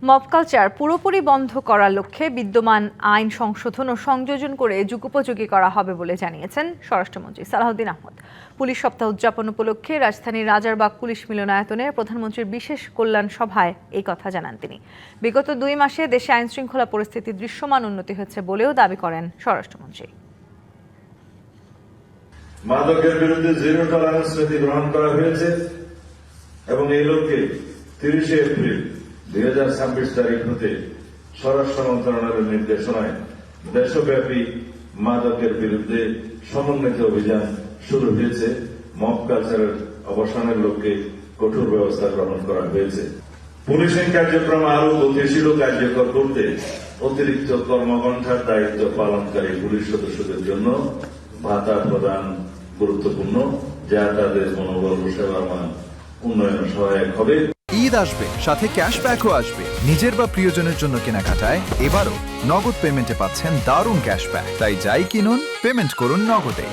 Mob culture পুরোপুরি বন্ধ করার লক্ষ্যে বিদ্যমান আইন সংশোধন ও সংযোজন করে যুগোপযোগী করা হবে বলে জানিয়েছেন স্বরাষ্ট্রমন্ত্রী সালাউদ্দিন আহমদ। পুলিশ সপ্তাহ উদযাপন উপলক্ষে রাজধানীর রাজারবাগ পুলিশ মিলনায়তনে প্রধানমন্ত্রীর বিশেষ কল্যাণ সভায় এই কথা জানান তিনি। বিগত 2 মাসে দেশে আইন শৃঙ্খলা পরিস্থিতির দৃশ্যমান উন্নতি হয়েছে বলেও দাবি করেন স্বরাষ্ট্রমন্ত্রী। মাদকের বিরুদ্ধে জিরো টলারেন্স নীতি গ্রহণ করা হয়েছে এবং এই লক্ষ্যে 30 এপ্রিল 2026 তারিখ হতে স্বরাষ্ট্র মন্ত্রণালয়ের নির্দেশনায় দেশব্যাপী মাদকের বিরুদ্ধে সমন্বিত অভিযান শুরু হয়েছে। মব কালচারের অবসানের লক্ষ্যে কঠোর ব্যবস্থা গ্রহণ করা হয়েছে। পুলিশিং কার্যক্রম আরও গতিশীল ও কার্যকর করতে অতিরিক্ত কর্মঘণ্টার দায়িত্ব পালনকারী পুলিশ সদস্যদের জন্য ভাতা প্রদান গুরুত্বপূর্ণ, যা তাদের মনোবল ও সেবার মান উন্নয়নে সহায়ক হবে। ঈদ আসবে, সাথে ক্যাশব্যাকও আসবে। নিজের বা প্রিয়জনের জন্য কেনাকাটায় এবারও নগদ পেমেন্টে পাচ্ছেন দারুণ ক্যাশব্যাক। তাই যাই কিনুন, পেমেন্ট করুন নগদে।